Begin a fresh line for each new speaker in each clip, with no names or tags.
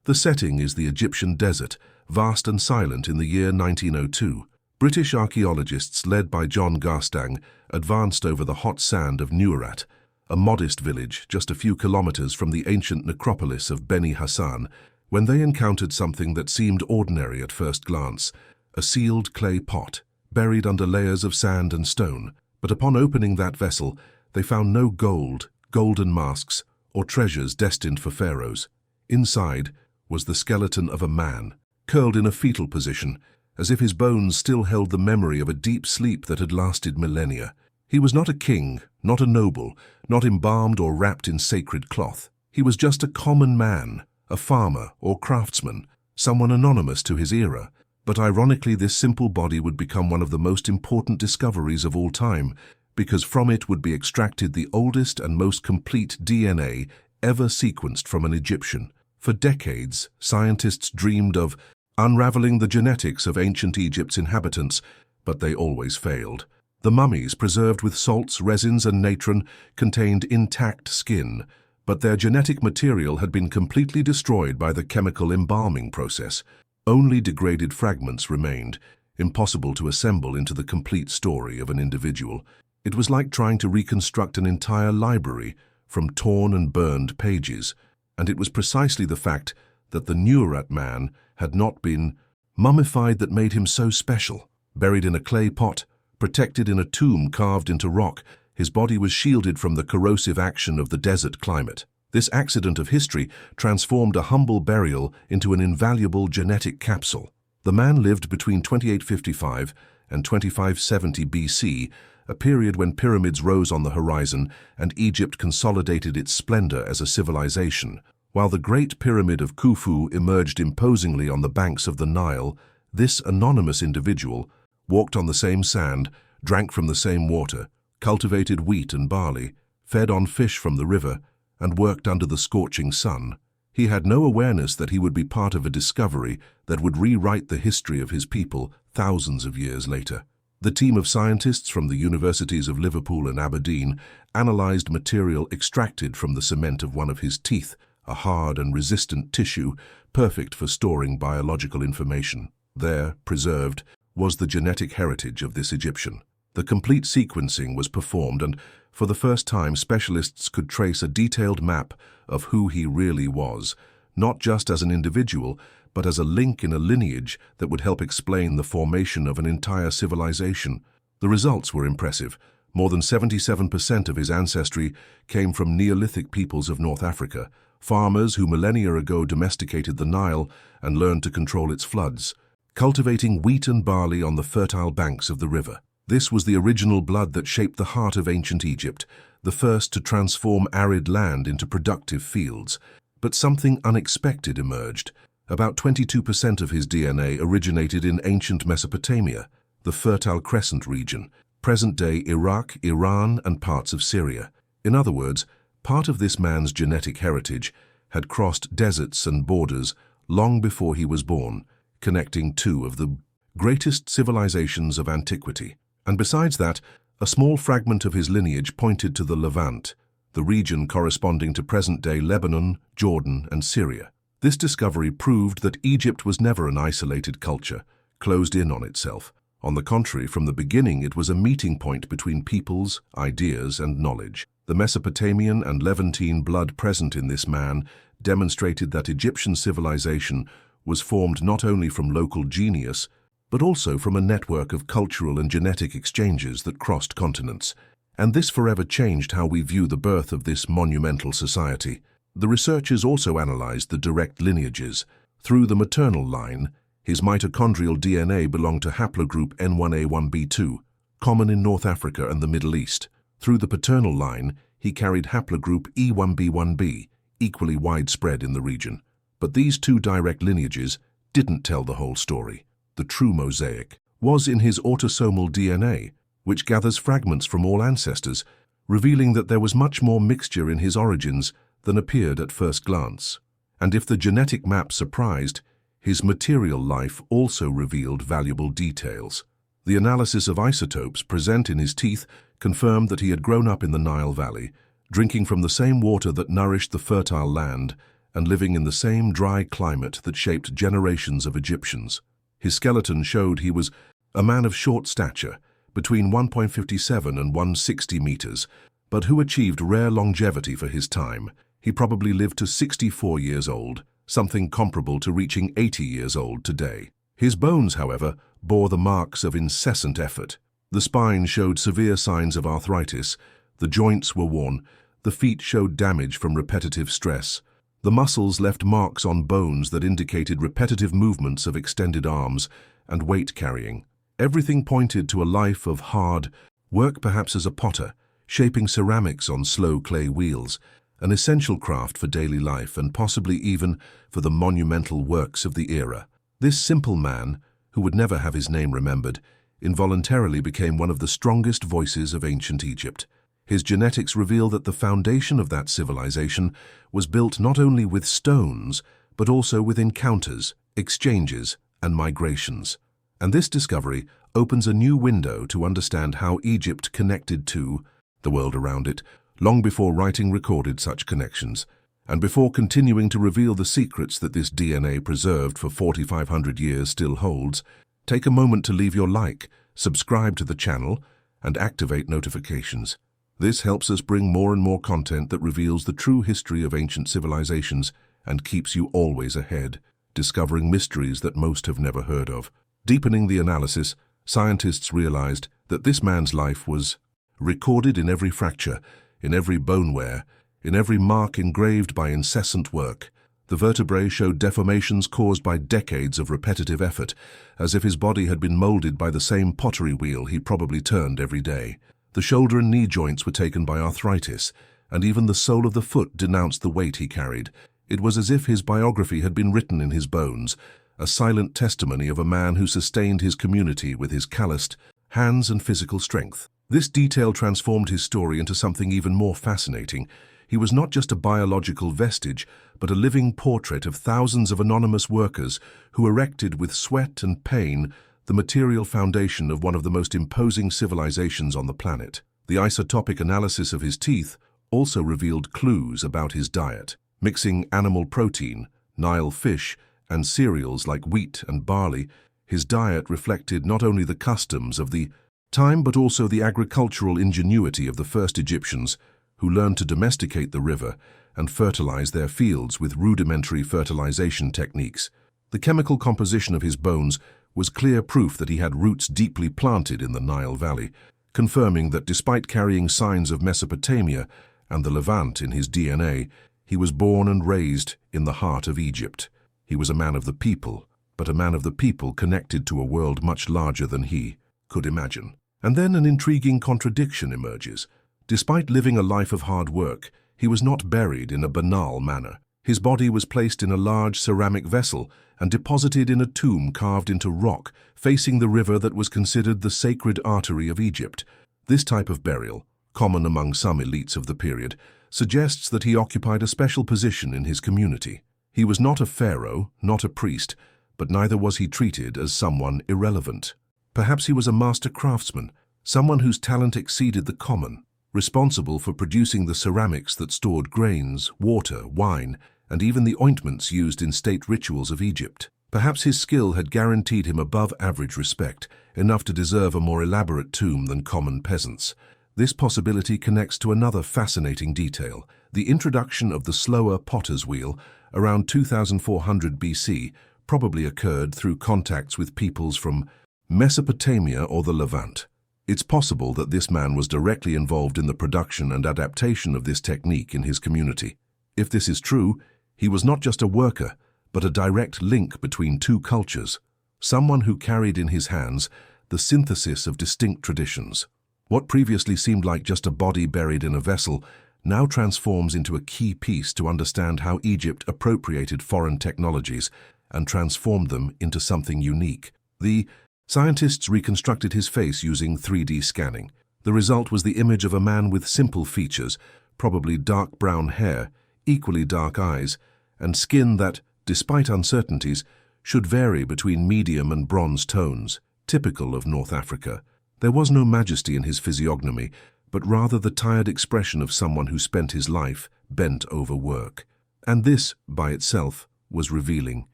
The setting is the Egyptian desert, vast and silent in the year 1902. British archaeologists led by John Garstang advanced over the hot sand of Nuarat, a modest village just a few kilometers from the ancient necropolis of Beni Hassan, when they encountered something that seemed ordinary at first glance, a sealed clay pot, buried under layers of sand and stone. But upon opening that vessel, they found no gold, golden masks, or treasures destined for pharaohs. Inside was the skeleton of a man, curled in a fetal position, as if his bones still held the memory of a deep sleep that had lasted millennia. He was not a king, not a noble, not embalmed or wrapped in sacred cloth. He was just a common man, a farmer or craftsman, someone anonymous to his era. But ironically, this simple body would become one of the most important discoveries of all time, because from it would be extracted the oldest and most complete DNA ever sequenced from an Egyptian. For decades, scientists dreamed of unraveling the genetics of ancient Egypt's inhabitants, but they always failed. The mummies, preserved with salts, resins, and natron, contained intact skin, but their genetic material had been completely destroyed by the chemical embalming process. Only degraded fragments remained, impossible to assemble into the complete story of an individual. It was like trying to reconstruct an entire library from torn and burned pages, and it was precisely the fact that the Nuarat man had not been mummified that made him so special. Buried in a clay pot, protected in a tomb carved into rock, his body was shielded from the corrosive action of the desert climate. This accident of history transformed a humble burial into an invaluable genetic capsule. The man lived between 2855 and 2570 BC, a period when pyramids rose on the horizon and Egypt consolidated its splendor as a civilization. While the Great Pyramid of Khufu emerged imposingly on the banks of the Nile, this anonymous individual walked on the same sand, drank from the same water, cultivated wheat and barley, fed on fish from the river, and worked under the scorching sun. He had no awareness that he would be part of a discovery that would rewrite the history of his people thousands of years later. The team of scientists from the universities of Liverpool and Aberdeen analyzed material extracted from the cement of one of his teeth, a hard and resistant tissue, perfect for storing biological information. There, preserved, was the genetic heritage of this Egyptian. The complete sequencing was performed, and for the first time specialists could trace a detailed map of who he really was, not just as an individual, but as a link in a lineage that would help explain the formation of an entire civilization. The results were impressive. More than 77% of his ancestry came from Neolithic peoples of North Africa, farmers who millennia ago domesticated the Nile and learned to control its floods, cultivating wheat and barley on the fertile banks of the river. This was the original blood that shaped the heart of ancient Egypt, the first to transform arid land into productive fields. But something unexpected emerged. About 22% of his DNA originated in ancient Mesopotamia, the Fertile Crescent region, present-day Iraq, Iran, and parts of Syria. In other words, part of this man's genetic heritage had crossed deserts and borders long before he was born, connecting two of the greatest civilizations of antiquity. And besides that, a small fragment of his lineage pointed to the Levant, the region corresponding to present-day Lebanon, Jordan, and Syria. This discovery proved that Egypt was never an isolated culture, closed in on itself. On the contrary, from the beginning it was a meeting point between peoples, ideas, and knowledge. The Mesopotamian and Levantine blood present in this man demonstrated that Egyptian civilization was formed not only from local genius, but also from a network of cultural and genetic exchanges that crossed continents. And this forever changed how we view the birth of this monumental society. The researchers also analyzed the direct lineages. Through the maternal line, his mitochondrial DNA belonged to haplogroup N1A1B2, common in North Africa and the Middle East. Through the paternal line, he carried haplogroup E1B1B, equally widespread in the region. But these two direct lineages didn't tell the whole story. The true mosaic was in his autosomal DNA, which gathers fragments from all ancestors, revealing that there was much more mixture in his origins than appeared at first glance. And if the genetic map surprised, his material life also revealed valuable details. The analysis of isotopes present in his teeth confirmed that he had grown up in the Nile Valley, drinking from the same water that nourished the fertile land, and living in the same dry climate that shaped generations of Egyptians. His skeleton showed he was a man of short stature, between 1.57 and 160 meters, but who achieved rare longevity for his time. He probably lived to 64 years old, something comparable to reaching 80 years old today. His bones, however, bore the marks of incessant effort. The spine showed severe signs of arthritis, the joints were worn, the feet showed damage from repetitive stress. The muscles left marks on bones that indicated repetitive movements of extended arms and weight carrying. Everything pointed to a life of hard work, perhaps as a potter, shaping ceramics on slow clay wheels, an essential craft for daily life and possibly even for the monumental works of the era. This simple man, who would never have his name remembered, involuntarily became one of the strongest voices of ancient Egypt. His genetics reveal that the foundation of that civilization was built not only with stones, but also with encounters, exchanges, and migrations. And this discovery opens a new window to understand how Egypt connected to the world around it, long before writing recorded such connections, and before continuing to reveal the secrets that this DNA preserved for 4,500 years still holds. Take a moment to leave your like, subscribe to the channel, and activate notifications. This helps us bring more and more content that reveals the true history of ancient civilizations and keeps you always ahead, discovering mysteries that most have never heard of. Deepening the analysis, scientists realized that this man's life was recorded in every fracture, in every bone wear, in every mark engraved by incessant work. The vertebrae showed deformations caused by decades of repetitive effort, as if his body had been molded by the same pottery wheel he probably turned every day. The shoulder and knee joints were taken by arthritis, and even the sole of the foot denounced the weight he carried. It was as if his biography had been written in his bones, a silent testimony of a man who sustained his community with his calloused hands and physical strength. This detail transformed his story into something even more fascinating. He was not just a biological vestige, but a living portrait of thousands of anonymous workers who erected with sweat and pain the material foundation of one of the most imposing civilizations on the planet. The isotopic analysis of his teeth also revealed clues about his diet. Mixing animal protein, Nile fish, and cereals like wheat and barley, his diet reflected not only the customs of the time but also the agricultural ingenuity of the first Egyptians, who learned to domesticate the river and fertilize their fields with rudimentary fertilization techniques. The chemical composition of his bones was clear proof that he had roots deeply planted in the Nile Valley, confirming that despite carrying signs of Mesopotamia and the Levant in his DNA, he was born and raised in the heart of Egypt. He was a man of the people, but a man of the people connected to a world much larger than he could imagine. And then an intriguing contradiction emerges. Despite living a life of hard work, he was not buried in a banal manner. His body was placed in a large ceramic vessel and deposited in a tomb carved into rock, facing the river that was considered the sacred artery of Egypt. This type of burial, common among some elites of the period, suggests that he occupied a special position in his community. He was not a pharaoh, not a priest, but neither was he treated as someone irrelevant. Perhaps he was a master craftsman, someone whose talent exceeded the common, responsible for producing the ceramics that stored grains, water, wine, and even the ointments used in state rituals of Egypt. Perhaps his skill had guaranteed him above-average respect, enough to deserve a more elaborate tomb than common peasants. This possibility connects to another fascinating detail. The introduction of the slower potter's wheel around 2400 BC probably occurred through contacts with peoples from Mesopotamia or the Levant. It's possible that this man was directly involved in the production and adaptation of this technique in his community. If this is true, he was not just a worker, but a direct link between two cultures, someone who carried in his hands the synthesis of distinct traditions. What previously seemed like just a body buried in a vessel now transforms into a key piece to understand how Egypt appropriated foreign technologies and transformed them into something unique. The scientists reconstructed his face using 3D scanning. The result was the image of a man with simple features, probably dark brown hair, equally dark eyes, and skin that, despite uncertainties, should vary between medium and bronze tones, typical of North Africa. There was no majesty in his physiognomy, but rather the tired expression of someone who spent his life bent over work. And this, by itself, was revealing.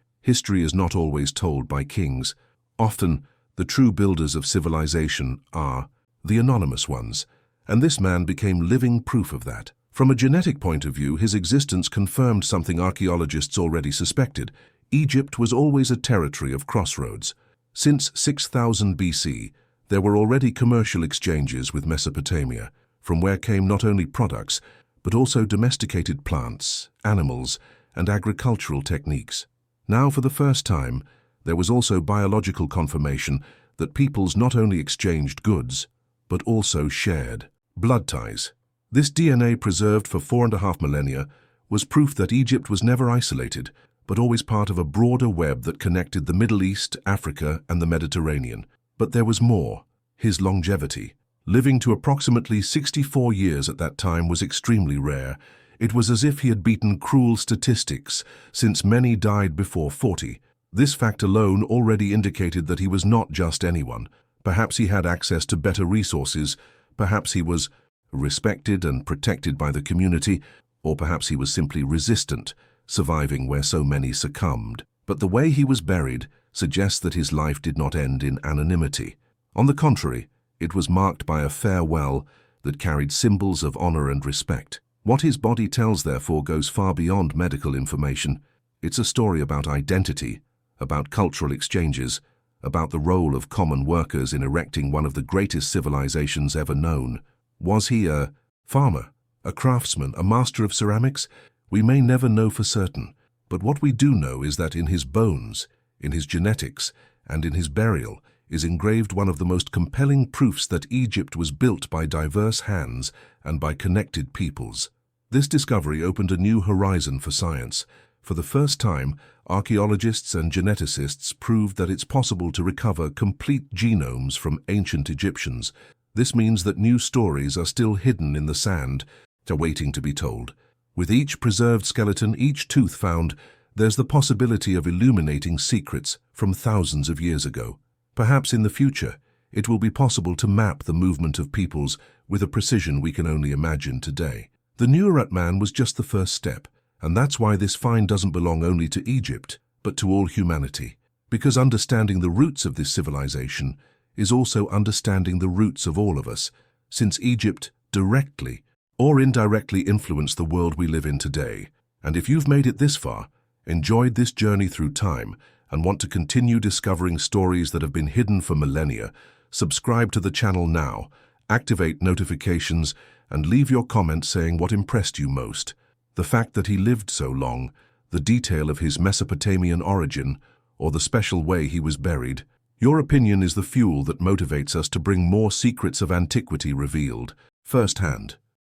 History is not always told by kings. Often, the true builders of civilization are the anonymous ones, and this man became living proof of that. From a genetic point of view, his existence confirmed something archaeologists already suspected. Egypt was always a territory of crossroads. Since 6000 BC, there were already commercial exchanges with Mesopotamia, from where came not only products, but also domesticated plants, animals, and agricultural techniques. Now, for the first time, there was also biological confirmation that peoples not only exchanged goods, but also shared blood ties. This DNA preserved for 4.5 millennia was proof that Egypt was never isolated, but always part of a broader web that connected the Middle East, Africa, and the Mediterranean. But there was more: his longevity. Living to approximately 64 years at that time was extremely rare. It was as if he had beaten cruel statistics, since many died before 40. This fact alone already indicated that he was not just anyone. Perhaps he had access to better resources, perhaps he was respected and protected by the community, or perhaps he was simply resistant, surviving where so many succumbed. But the way he was buried suggests that his life did not end in anonymity. On the contrary, it was marked by a farewell that carried symbols of honor and respect. What his body tells, therefore, goes far beyond medical information. It's a story about identity, about cultural exchanges, about the role of common workers in erecting one of the greatest civilizations ever known. Was he a farmer, a craftsman, a master of ceramics? We may never know for certain, but what we do know is that in his bones, in his genetics, and in his burial is engraved one of the most compelling proofs that Egypt was built by diverse hands and by connected peoples. This discovery opened a new horizon for science. For the first time, archaeologists and geneticists proved that it's possible to recover complete genomes from ancient Egyptians. This means that new stories are still hidden in the sand, awaiting to be told. With each preserved skeleton, each tooth found, there's the possibility of illuminating secrets from thousands of years ago. Perhaps in the future, it will be possible to map the movement of peoples with a precision we can only imagine today. The Nuerat man was just the first step, and that's why this find doesn't belong only to Egypt, but to all humanity. Because understanding the roots of this civilization is also understanding the roots of all of us, since Egypt directly or indirectly influenced the world we live in today. And if you've made it this far, enjoyed this journey through time, and want to continue discovering stories that have been hidden for millennia, subscribe to the channel now, activate notifications, and leave your comment saying what impressed you most. The fact that he lived so long, the detail of his Mesopotamian origin, or the special way he was buried. Your opinion is the fuel that motivates us to bring more secrets of antiquity revealed firsthand.